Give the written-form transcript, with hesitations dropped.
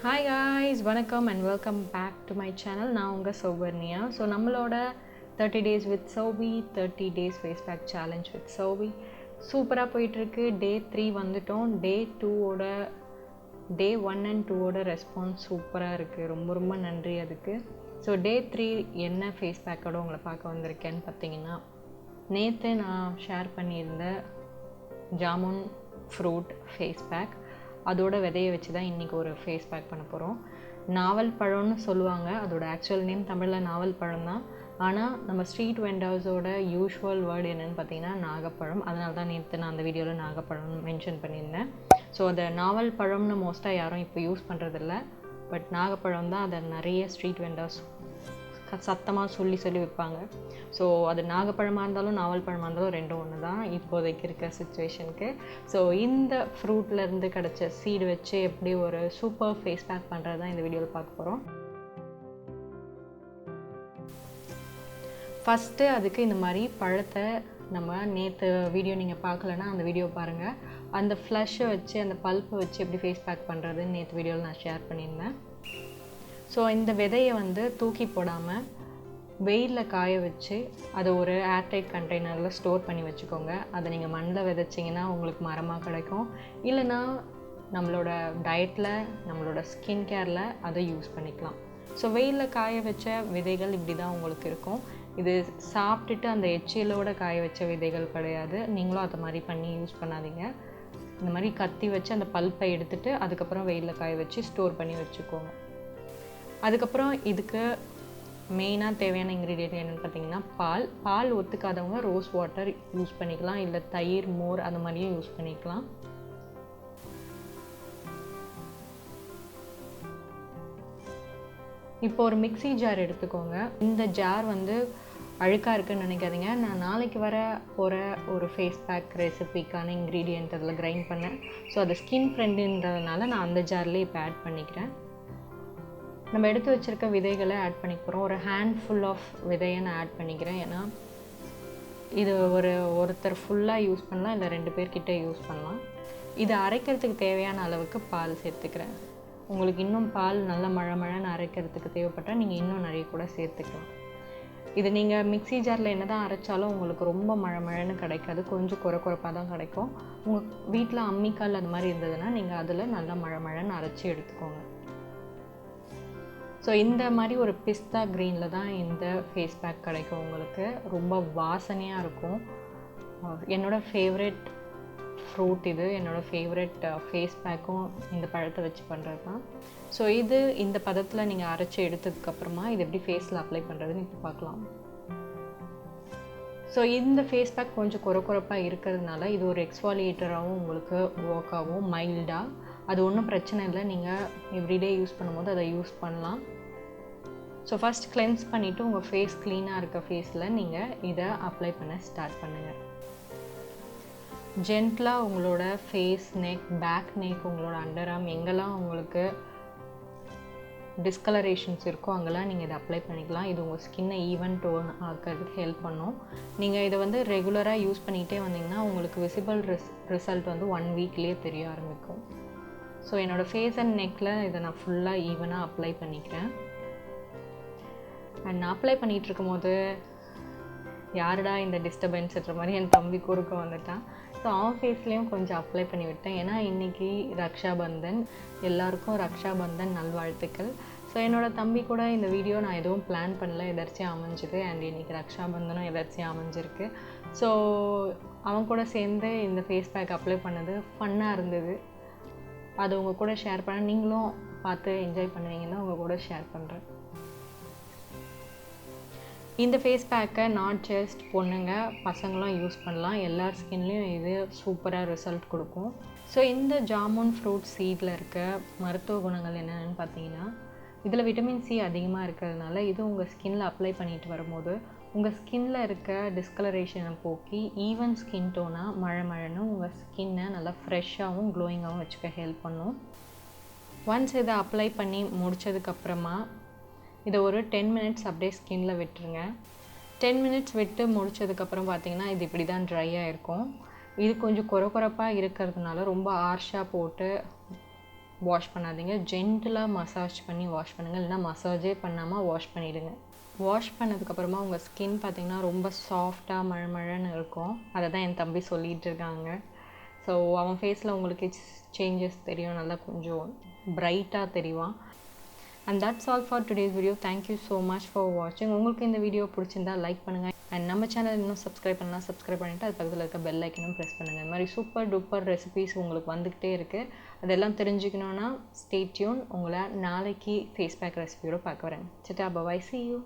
Hi guys, வணக்கம் and welcome back to my channel. நான் உங்கள் Sowbaraniya. ஸோ நம்மளோட 30 days with Sobi, 30 days face pack challenge with Sobi சூப்பராக போயிட்டுருக்கு. டே 3 வந்துட்டோம். டே 2ஓட டே 1 and 2ஓட ரெஸ்பான்ஸ் சூப்பராக இருக்குது. ரொம்ப ரொம்ப நன்றி அதுக்கு. ஸோ டே 3 என்ன ஃபேஸ் பேக்கோட உங்களை பார்க்க வந்திருக்கேன்னு பார்த்தீங்கன்னா, நேற்று நான் ஷேர் பண்ணியிருந்த ஜாமுன் ஃப்ரூட் ஃபேஸ் பேக், அதோட விதையை வச்சு தான் இன்றைக்கி ஒரு ஃபேஸ் பேக் பண்ண போகிறோம். நாவல் பழம்னு சொல்லுவாங்க, அதோட ஆக்சுவல் நேம் தமிழில் நாவல் பழம் தான். ஆனால் நம்ம ஸ்ட்ரீட் வெண்டர்ஸோட யூஷுவல் வேர்டு என்னென்னு பார்த்தீங்கன்னா நாகப்பழம். அதனால தான் நேற்று நான் அந்த வீடியோவில் நாகப்பழம்னு மென்ஷன் பண்ணியிருந்தேன். ஸோ அதை நாவல் பழம்னு மோஸ்ட்டாக யாரும் இப்போ யூஸ் பண்ணுறதில்ல. பட் நாகப்பழம் தான் அதை நிறைய ஸ்ட்ரீட் வெண்டர்ஸ் சத்தமாக சொல்லி விற்பாங்க. ஸோ அது நாகப்பழமாக இருந்தாலும் நாவல் பழமாக இருந்தாலும் ரெண்டும் ஒன்று தான் இப்போதைக்கு இருக்க சுச்சுவேஷனுக்கு. ஸோ இந்த ஃப்ரூட்லேருந்து கிடச்ச சீடு வச்சு எப்படி ஒரு சூப்பர் ஃபேஸ் பேக் பண்ணுறது தான் இந்த வீடியோவில் பார்க்க போகிறோம். ஃபஸ்ட்டு அதுக்கு இந்த மாதிரி பழத்தை நம்ம நேற்று வீடியோ நீங்கள் பார்க்கலன்னா அந்த வீடியோ பாருங்கள். அந்த ஃப்ளஷை வச்சு அந்த பல்ப்பை வச்சு எப்படி ஃபேஸ் பேக் பண்ணுறதுன்னு நேற்று வீடியோவில் நான் ஷேர் பண்ணியிருந்தேன். ஸோ இந்த விதையை தூக்கி போடாமல் வெயிலில் காய வச்சு அதை ஒரு ஏர்டைட் கண்டெய்னரில் ஸ்டோர் பண்ணி வச்சுக்கோங்க. அதை நீங்கள் மண்ணில் விதைச்சிங்கன்னா உங்களுக்கு மரமாக கிடைக்கும். இல்லைனா நம்மளோட டயட்டில் நம்மளோட ஸ்கின் கேரில் அதை யூஸ் பண்ணிக்கலாம். ஸோ வெயிலில் காய வச்ச விதைகள் இப்படி தான் உங்களுக்கு இருக்கும். இது சாப்பிட்டுட்டு அந்த எச்சிலோடு காய வச்ச விதைகள் கிடையாது. நீங்களும் அதை மாதிரி பண்ணி யூஸ் பண்ணாதீங்க. இந்த மாதிரி கத்தி வச்சு அந்த பல்ப்பை எடுத்துகிட்டு அதுக்கப்புறம் வெயிலில் காய வச்சு ஸ்டோர் பண்ணி வச்சுக்கோங்க. அதுக்கப்புறம் இதுக்கு மெயினாக தேவையான இன்க்ரீடியன்ட் என்னென்னு பார்த்தீங்கன்னா பால் ஒத்துக்காதவங்க ரோஸ் வாட்டர் யூஸ் பண்ணிக்கலாம், இல்லை தயிர், மோர் அந்த மாதிரியும் யூஸ் பண்ணிக்கலாம். இப்போ ஒரு மிக்ஸி ஜார் எடுத்துக்கோங்க. இந்த ஜார் அழுக்காக இருக்குன்னு நினைக்காதீங்க. நான் நாளைக்கு வர போகிற ஒரு ஃபேஸ் பேக் ரெசிபிக்கான இன்க்ரீடியன்ட் அதில் கிரைண்ட் பண்ணேன். ஸோ அது ஸ்கின் ஃப்ரெண்டுன்றதுனால நான் அந்த ஜார்லேயே இப்போ ஆட் பண்ணிக்கிறேன். நம்ம எடுத்து வச்சுருக்க விதைகளை ஆட் பண்ணிக்க போகிறோம். ஒரு ஹேண்ட்ஃபுல் ஆஃப் விதையை நான் ஆட் பண்ணிக்கிறேன். ஏன்னா இது ஒருத்தர் ஃபுல்லாக யூஸ் பண்ணலாம், இல்லை 2 பேர்கிட்ட யூஸ் பண்ணலாம். இதை அரைக்கிறதுக்கு தேவையான அளவுக்கு பால் சேர்த்துக்கிறேன். உங்களுக்கு இன்னும் பால் நல்ல மழன்னு அரைக்கிறதுக்கு தேவைப்பட்டால் நீங்கள் இன்னும் நிறைய கூட சேர்த்துக்கலாம். இது நீங்கள் மிக்ஸி ஜாரில் என்ன தான் அரைச்சாலும் உங்களுக்கு ரொம்ப மழன்னு கிடைக்காது, கொஞ்சம் குறைப்பாக தான் கிடைக்கும். உங்கள் வீட்டில் அம்மிக்கால் அது மாதிரி இருந்ததுன்னா நீங்கள் அதில் நல்லா மழன்னு அரைச்சி எடுத்துக்கோங்க. ஸோ இந்த மாதிரி ஒரு பிஸ்தா க்ரீனில் தான் இந்த ஃபேஸ் பேக் கிடைக்கும் உங்களுக்கு. ரொம்ப வாசனையாக இருக்கும். என்னோடய ஃபேவரெட் ஃப்ரூட் இது. என்னோடய ஃபேவரெட் ஃபேஸ் பேக்கும் இந்த பழத்தை வச்சு பண்ணுறது தான். ஸோ இந்த பதத்தில் நீங்கள் அரைச்சி எடுத்ததுக்கப்புறமா இது எப்படி ஃபேஸில் அப்ளை பண்ணுறதுன்னு இப்போ பார்க்கலாம். ஸோ இந்த ஃபேஸ் பேக் கொஞ்சம் குறைப்பாக இருக்கிறதுனால இது ஒரு எக்ஸ்ஃபாலியேட்டராகவும் உங்களுக்கு ஒர்க் ஆகும், மைல்டாக. அது ஒன்றும் பிரச்சனை இல்லை, நீங்கள் எவ்ரிடே யூஸ் பண்ணும்போது அதை யூஸ் பண்ணலாம். ஸோ ஃபஸ்ட் கிளென்ஸ் பண்ணிவிட்டு உங்கள் ஃபேஸ் க்ளீனாக இருக்க ஃபேஸில் நீங்கள் இதை அப்ளை பண்ண ஸ்டார்ட் பண்ணுங்கள். ஜென்டலாக உங்களோட ஃபேஸ், நெக், பேக் நெக், உங்களோட அண்டர் ஆர்ம் எங்கெல்லாம் உங்களுக்கு டிஸ்கலரேஷன்ஸ் இருக்கோ அங்கெல்லாம் நீங்கள் இதை அப்ளை பண்ணிக்கலாம். இது உங்கள் ஸ்கின்னை ஈவன் டோன் ஆக்கிறதுக்கு ஹெல்ப் பண்ணும். நீங்கள் இதை ரெகுலராக யூஸ் பண்ணிகிட்டே வந்தீங்கன்னா உங்களுக்கு விசிபிள் ரிசல்ட் 1 வீக்லேயே தெரிய ஆரம்பிக்கும். ஸோ என்னோடய ஃபேஸ் அண்ட் நெக்கில் இதை நான் ஃபுல்லாக ஈவனாக அப்ளை பண்ணிக்கிறேன். அண்ட் நான் அப்ளை பண்ணிகிட்ருக்கும் போது யாருடா இந்த டிஸ்டர்பன்ஸ்ன்ற மாதிரி என் தம்பி குறுக்க வந்துட்டான். ஸோ அவன் ஃபேஸ்லேயும் கொஞ்சம் அப்ளை பண்ணி விட்டேன். ஏன்னா இன்றைக்கி ரக்ஷாபந்தன், எல்லாருக்கும் ரக்ஷாபந்தன் நல்வாழ்த்துக்கள். ஸோ என்னோடய தம்பி கூட இந்த வீடியோ நான் எதுவும் பிளான் பண்ணல, எதர்ச்சியாக அமைஞ்சுது. அண்ட் இன்றைக்கி ரக்ஷாபந்தனும் எதர்ச்சியாக அமைஞ்சிருக்கு. ஸோ அவன் கூட சேர்ந்து இந்த ஃபேஸ் பேக் அப்ளை பண்ணது ஃபன்னாக இருந்தது. அது உங்கள் கூட ஷேர் பண்ண, நீங்களும் பார்த்து என்ஜாய் பண்ணுவீங்கன்னா உங்கள் கூட ஷேர் பண்ணுறேன். இந்த ஃபேஸ் பேக்கை நாட் ஜஸ்ட் பொண்ணுங்க, பசங்களும் யூஸ் பண்ணலாம். எல்லார் ஸ்கின்லேயும் இது சூப்பராக ரிசல்ட் கொடுக்கும். ஸோ இந்த ஜாமுன் ஃப்ரூட் சீடில் இருக்க மருத்துவ குணங்கள் என்னென்னு பார்த்தீங்கன்னா, இதில் விட்டமின் சி அதிகமாக இருக்கிறதுனால இது உங்கள் ஸ்கின்னில் அப்ளை பண்ணிட்டு வரும்போது உங்கள் ஸ்கின்னில் இருக்க டிஸ்கலரேஷனை போக்கி ஈவன் ஸ்கின் டோனாக மழன்னு உங்கள் ஸ்கின்னை நல்லா ஃப்ரெஷ்ஷாகவும் க்ளோயிங்காகவும் வச்சுக்க ஹெல்ப் பண்ணும். ஒன்ஸ் இதை அப்ளை பண்ணி முடித்ததுக்கப்புறமா இதை ஒரு 10 மினிட்ஸ் அப்படியே ஸ்கின்னில் விட்டுருங்க. 10 மினிட்ஸ் விட்டு முடித்ததுக்கப்புறம் பார்த்தீங்கன்னா இது இப்படி தான் ட்ரையாக இருக்கும். இது கொஞ்சம் குறைப்பாக இருக்கிறதுனால ரொம்ப ஹார்ஷாக போட்டு வாஷ் பண்ணாதீங்க. ஜென்டிலாக மசாஜ் பண்ணி வாஷ் பண்ணுங்கள், இல்லைனா மசாஜே பண்ணாமல் வாஷ் பண்ணிவிடுங்க. வாஷ் பண்ணதுக்கப்புறமா உங்கள் ஸ்கின் பார்த்திங்கன்னா ரொம்ப சாஃப்டாக மழமழன்னு இருக்கும். அதை தான் என் தம்பி சொல்லிகிட்டு இருக்காங்க. ஸோ அவன் ஃபேஸில் உங்களுக்கு சேஞ்சஸ் தெரியும், நல்லா கொஞ்சம் பிரைட்டாக தெரியும். And that's all for today's video. Thank you so much for watching. உங்களுக்கு இந்த வீடியோ பிடிச்சிருந்தா லைக் பண்ணுங்கள். அண்ட் நம்ம சேனல் இன்னும் சப்ஸ்கிரைப் பண்ணலாம், சப்ஸ்கிரைப் பண்ணிவிட்டு அது பக்கத்தில் இருக்க பெல் ஐக்கனும் ப்ரெஸ் பண்ணுங்கள். இந்த மாதிரி சூப்பர் டூப்பர் ரெசிபீஸ் உங்களுக்கு வந்துக்கிட்டே இருக்குது. அதெல்லாம் தெரிஞ்சுக்கணுன்னா ஸ்டே டியூன். உங்களை நாளைக்கு ஃபேஸ் பேக் ரெசிபியோட பார்க்க வரேன். சிட்டா, பை, see you.